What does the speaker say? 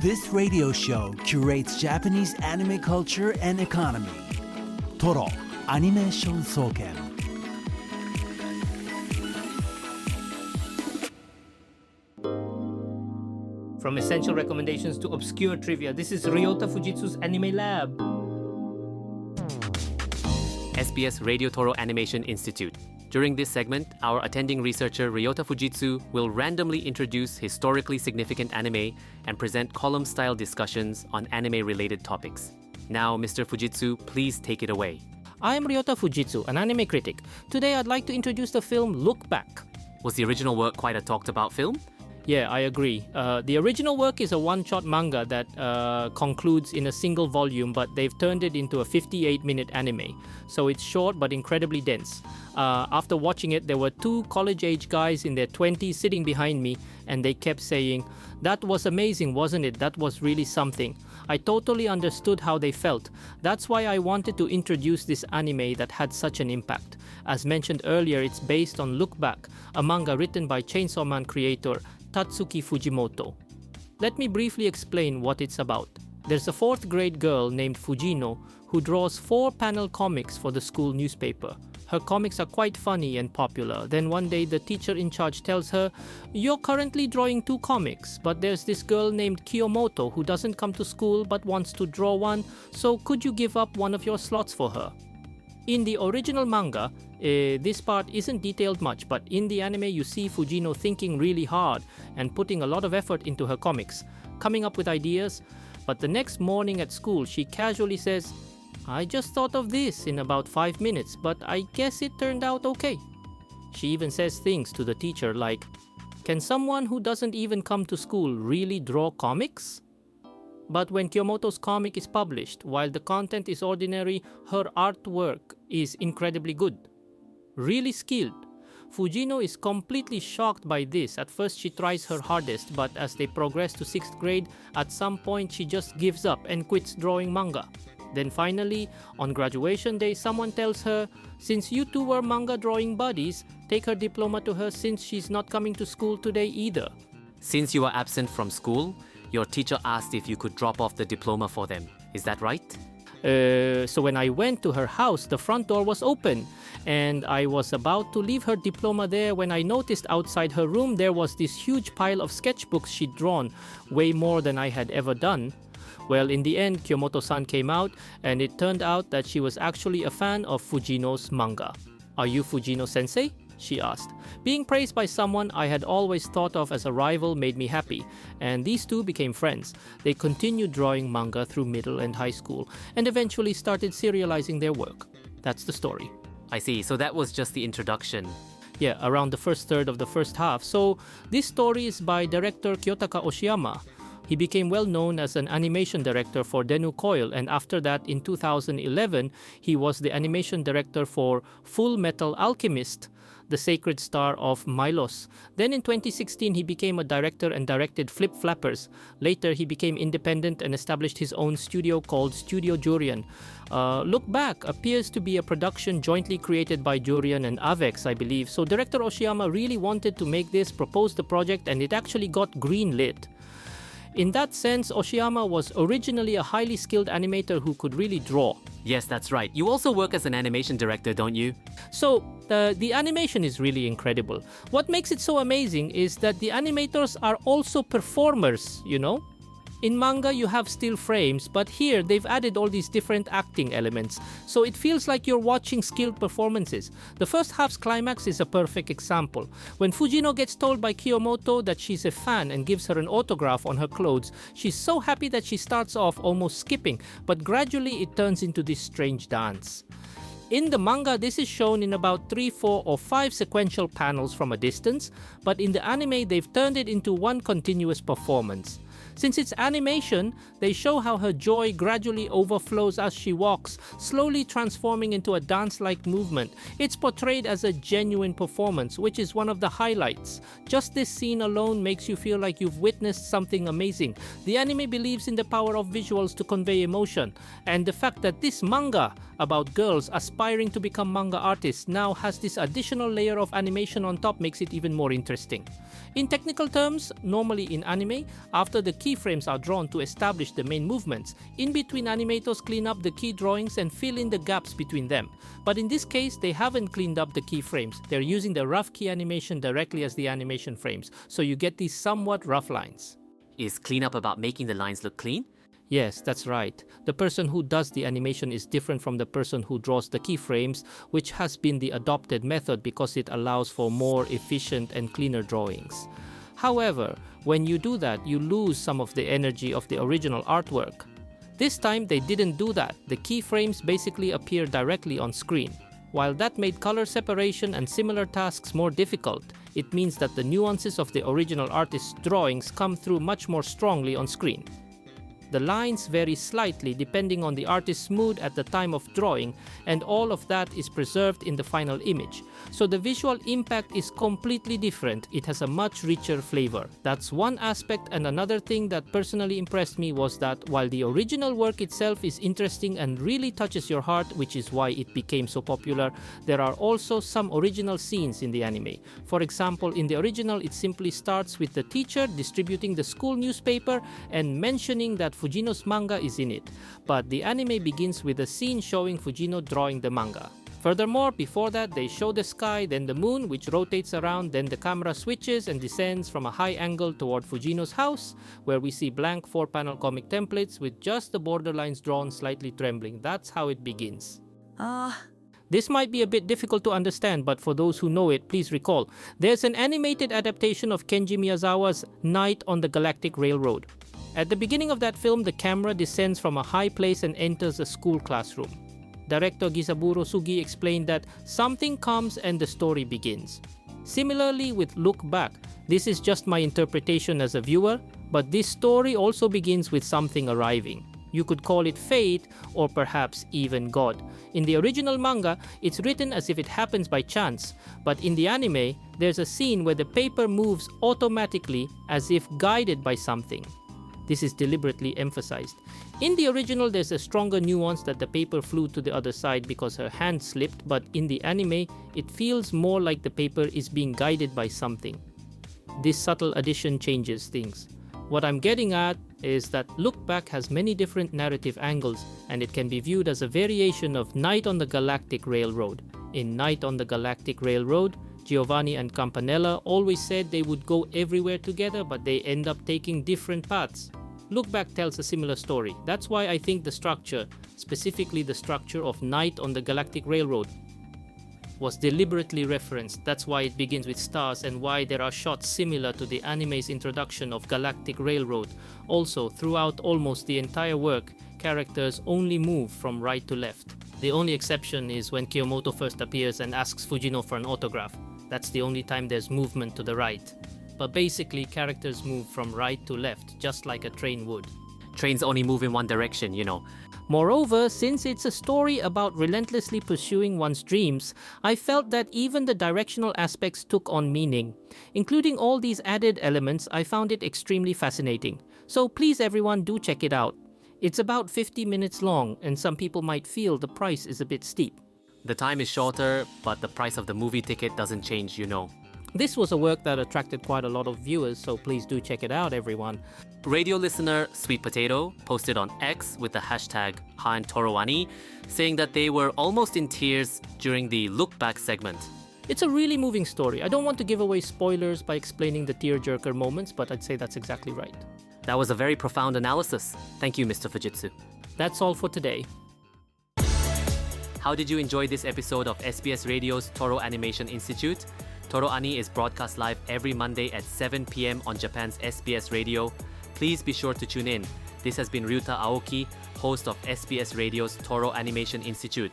This radio show curates Japanese anime culture and economy. TORO Animation Research. From essential recommendations to obscure trivia, this is Ryota Fujitsu's Anime Lab. SBS Radio TORO Animation Institute. During this segment, our attending researcher Ryota Fujitsu will randomly introduce historically significant anime and present column-style discussions on anime-related topics. Now, Mr. Fujitsu, please take it away. I'm Ryota Fujitsu, an anime critic. Today I'd like to introduce the film Look Back. Was the original work quite a talked-about film? Yeah, I agree. The original work is a one-shot manga that concludes in a single volume, but they've turned it into a 58-minute anime. So it's short but incredibly dense. After watching it, there were two college-age guys in their 20s sitting behind me, and they kept saying, "That was amazing, wasn't it? That was really something." I totally understood how they felt. That's why I wanted to introduce this anime that had such an impact. As mentioned earlier, it's based on Look Back, a manga written by Chainsaw Man creator Tatsuki Fujimoto. Let me briefly explain what it's about. There's a 4th grade girl named Fujino who draws 4-panel comics for the school newspaper. Her comics are quite funny and popular. Then one day the teacher in charge tells her, "You're currently drawing 2 comics, but there's this girl named Kiyomoto who doesn't come to school but wants to draw one, so could you give up one of your slots for her?" In the original manga, this part isn't detailed much, but in the anime you see Fujino thinking really hard and putting a lot of effort into her comics, coming up with ideas. But the next morning at school, she casually says, "I just thought of this in about 5 minutes, but I guess it turned out okay." She even says things to the teacher like, "Can someone who doesn't even come to school really draw comics?" But when Kiyomoto's comic is published, while the content is ordinary, her artwork is incredibly good. Really skilled. Fujino is completely shocked by this. At first she tries her hardest, but as they progress to 6th grade, at some point she just gives up and quits drawing manga. Then finally, on graduation day, someone tells her, "Since you two were manga drawing buddies, take her diploma to her since she's not coming to school today either." Since you were absent from school, your teacher asked if you could drop off the diploma for them. Is that right? So when I went to her house, the front door was open, and I was about to leave her diploma there when I noticed outside her room there was this huge pile of sketchbooks she'd drawn, way more than I had ever done. Well, in the end, Kiyomoto-san came out, and it turned out that she was actually a fan of Fujino's manga. "Are you Fujino-sensei?" she asked. Being praised by someone I had always thought of as a rival made me happy, and these two became friends. They continued drawing manga through middle and high school, and eventually started serializing their work. That's the story. I see, so that was just the introduction. Yeah, around the first third of the first half. So this story is by director Kiyotaka Oshiyama. He became well known as an animation director for Denu Coil, and after that, in 2011, he was the animation director for Full Metal Alchemist, the sacred star of Milos. Then in 2016, he became a director and directed Flip Flappers. Later, he became independent and established his own studio called Studio Jurian. Look Back appears to be a production jointly created by Jurian and Avex, I believe. So director Oshiyama really wanted to make this, proposed the project, and it actually got greenlit. In that sense, Oshiyama was originally a highly skilled animator who could really draw. Yes, that's right. You also work as an animation director, don't you? So, the animation is really incredible. What makes it so amazing is that the animators are also performers, you know? In manga, you have still frames, but here they've added all these different acting elements, so it feels like you're watching skilled performances. The first half's climax is a perfect example. When Fujino gets told by Kiyomoto that she's a fan and gives her an autograph on her clothes, she's so happy that she starts off almost skipping, but gradually it turns into this strange dance. In the manga, this is shown in about 3, 4, or 5 sequential panels from a distance, but in the anime, they've turned it into one continuous performance. Since it's animation, they show how her joy gradually overflows as she walks, slowly transforming into a dance-like movement. It's portrayed as a genuine performance, which is one of the highlights. Just this scene alone makes you feel like you've witnessed something amazing. The anime believes in the power of visuals to convey emotion, and the fact that this manga about girls aspiring to become manga artists now has this additional layer of animation on top makes it even more interesting. In technical terms, normally in anime, after the keyframes are drawn to establish the main movements. In between, animators clean up the key drawings and fill in the gaps between them. But in this case, they haven't cleaned up the keyframes. They're using the rough key animation directly as the animation frames, so you get these somewhat rough lines. Is cleanup about making the lines look clean? Yes, that's right. The person who does the animation is different from the person who draws the keyframes, which has been the adopted method because it allows for more efficient and cleaner drawings. However, when you do that, you lose some of the energy of the original artwork. This time, they didn't do that. The keyframes basically appear directly on screen. While that made color separation and similar tasks more difficult, it means that the nuances of the original artist's drawings come through much more strongly on screen. The lines vary slightly depending on the artist's mood at the time of drawing, and all of that is preserved in the final image. So the visual impact is completely different. It has a much richer flavor. That's one aspect, and another thing that personally impressed me was that while the original work itself is interesting and really touches your heart, which is why it became so popular, there are also some original scenes in the anime. For example, in the original, it simply starts with the teacher distributing the school newspaper and mentioning that Fujino's manga is in it, but the anime begins with a scene showing Fujino drawing the manga. Furthermore, before that, they show the sky, then the moon, which rotates around, then the camera switches and descends from a high angle toward Fujino's house, where we see blank 4-panel comic templates with just the borderlines drawn slightly trembling. That's how it begins. This might be a bit difficult to understand, but for those who know it, please recall, there's an animated adaptation of Kenji Miyazawa's Night on the Galactic Railroad. At the beginning of that film, the camera descends from a high place and enters a school classroom. Director Gisaburo Sugi explained that something comes and the story begins. Similarly with Look Back, this is just my interpretation as a viewer, but this story also begins with something arriving. You could call it fate or perhaps even God. In the original manga, it's written as if it happens by chance, but in the anime, there's a scene where the paper moves automatically as if guided by something. This is deliberately emphasized. In the original, there's a stronger nuance that the paper flew to the other side because her hand slipped, but in the anime, it feels more like the paper is being guided by something. This subtle addition changes things. What I'm getting at is that Look Back has many different narrative angles, and it can be viewed as a variation of Night on the Galactic Railroad. In Night on the Galactic Railroad, Giovanni and Campanella always said they would go everywhere together, but they end up taking different paths. Look Back tells a similar story. That's why I think the structure, specifically the structure of Night on the Galactic Railroad, was deliberately referenced. That's why it begins with stars and why there are shots similar to the anime's introduction of Galactic Railroad. Also, throughout almost the entire work, characters only move from right to left. The only exception is when Kiyomoto first appears and asks Fujino for an autograph. That's the only time there's movement to the right. But basically, characters move from right to left, just like a train would. Trains only move in one direction, you know. Moreover, since it's a story about relentlessly pursuing one's dreams, I felt that even the directional aspects took on meaning. Including all these added elements, I found it extremely fascinating. So please everyone, do check it out. It's about 50 minutes long, and some people might feel the price is a bit steep. The time is shorter, but the price of the movie ticket doesn't change, you know. This was a work that attracted quite a lot of viewers, so please do check it out, everyone. Radio listener Sweet Potato posted on X with the hashtag #ToroAni, saying that they were almost in tears during the Look Back segment. It's a really moving story. I don't want to give away spoilers by explaining the tearjerker moments, but I'd say that's exactly right. That was a very profound analysis. Thank you, Mr. Fujitsu. That's all for today. How did you enjoy this episode of SBS Radio's TORO Animation Institute? TORO Ani is broadcast live every Monday at 7 p.m. on Japan's SBS Radio. Please be sure to tune in. This has been Ryota Aoki, host of SBS Radio's TORO Animation Institute.